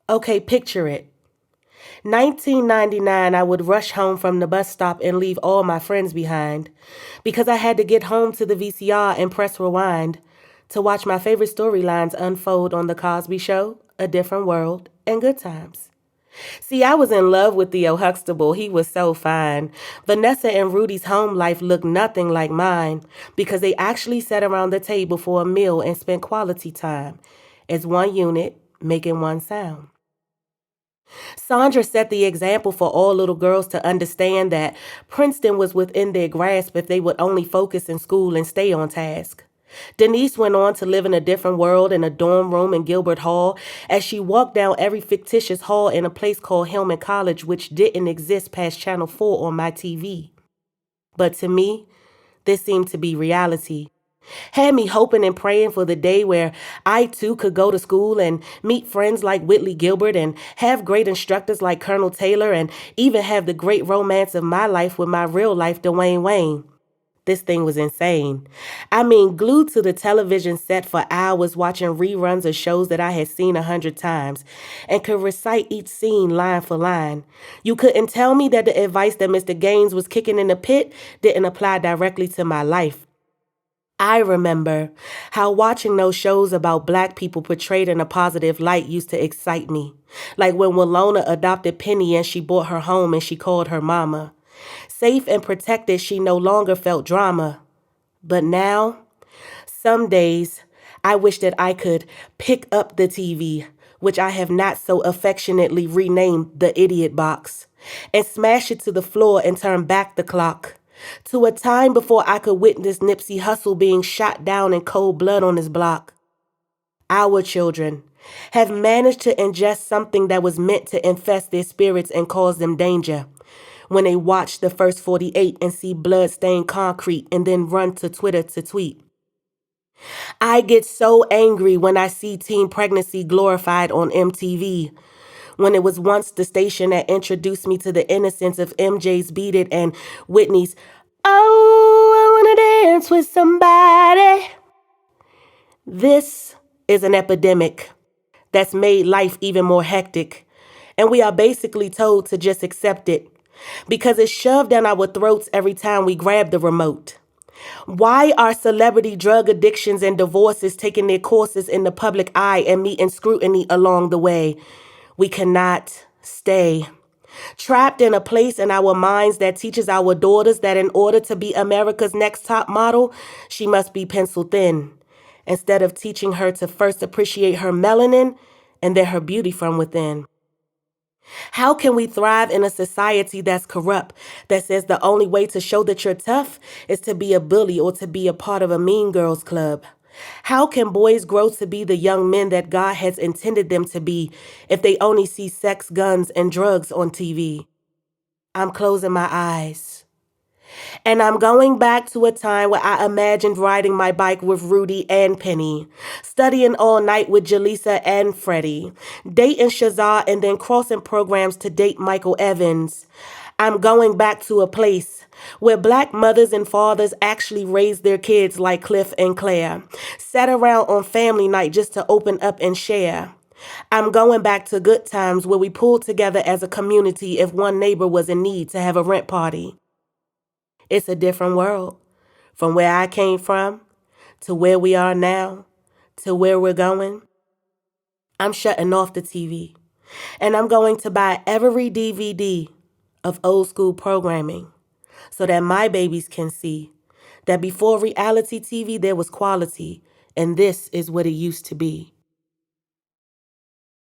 Okay, picture it. 1999, I would rush home from the bus stop and leave all my friends behind because I had to get home to the VCR and press rewind to watch my favorite storylines unfold on The Cosby Show, A Different World, and Good Times. See, I was in love with Theo Huxtable. He was so fine. Vanessa and Rudy's home life looked nothing like mine because they actually sat around the table for a meal and spent quality time as one unit, making one sound. Sandra set the example for all little girls to understand that Princeton was within their grasp if they would only focus in school and stay on task. Denise went on to live in a different world in a dorm room in Gilbert Hall as she walked down every fictitious hall in a place called Hillman College, which didn't exist past Channel 4 on my TV. But to me, this seemed to be reality. Had me hoping and praying for the day where I too could go to school and meet friends like Whitley Gilbert and have great instructors like Colonel Taylor and even have the great romance of my life with my real life Dwayne Wayne. This thing was insane. I mean, glued to the television set for hours watching reruns of shows that I had seen 100 times and could recite each scene line for line. You couldn't tell me that the advice that Mr. Gaines was kicking in the pit didn't apply directly to my life. I remember how watching those shows about black people portrayed in a positive light used to excite me. Like when Walona adopted Penny and she brought her home and she called her mama. Safe and protected, she no longer felt drama. But now, some days, I wish that I could pick up the TV, which I have not so affectionately renamed the idiot box, and smash it to the floor and turn back the clock to a time before I could witness Nipsey Hussle being shot down in cold blood on his block. Our children have managed to ingest something that was meant to infest their spirits and cause them danger. When they watch the first 48 and see blood-stained concrete and then run to Twitter to tweet. I get so angry when I see teen pregnancy glorified on MTV, when it was once the station that introduced me to the innocence of MJ's Beat It and Whitney's Oh, I Wanna Dance With Somebody. This is an epidemic that's made life even more hectic, and we are basically told to just accept it because it's shoved down our throats every time we grab the remote. Why are celebrity drug addictions and divorces taking their courses in the public eye and meeting scrutiny along the way? We cannot stay trapped in a place in our minds that teaches our daughters that in order to be America's next top model, she must be pencil thin, instead of teaching her to first appreciate her melanin and then her beauty from within. How can we thrive in a society that's corrupt, that says the only way to show that you're tough is to be a bully or to be a part of a mean girls club? How can boys grow to be the young men that God has intended them to be if they only see sex, guns, and drugs on TV? I'm closing my eyes. And I'm going back to a time where I imagined riding my bike with Rudy and Penny, studying all night with Jaleesa and Freddie, dating Shazar and then crossing programs to date Michael Evans. I'm going back to a place where black mothers and fathers actually raised their kids like Cliff and Claire, sat around on family night just to open up and share. I'm going back to good times where we pulled together as a community if one neighbor was in need to have a rent party. It's a different world. From where I came from, to where we are now, to where we're going. I'm shutting off the TV. And I'm going to buy every DVD of old school programming so that my babies can see that before reality TV there was quality, and this is what it used to be.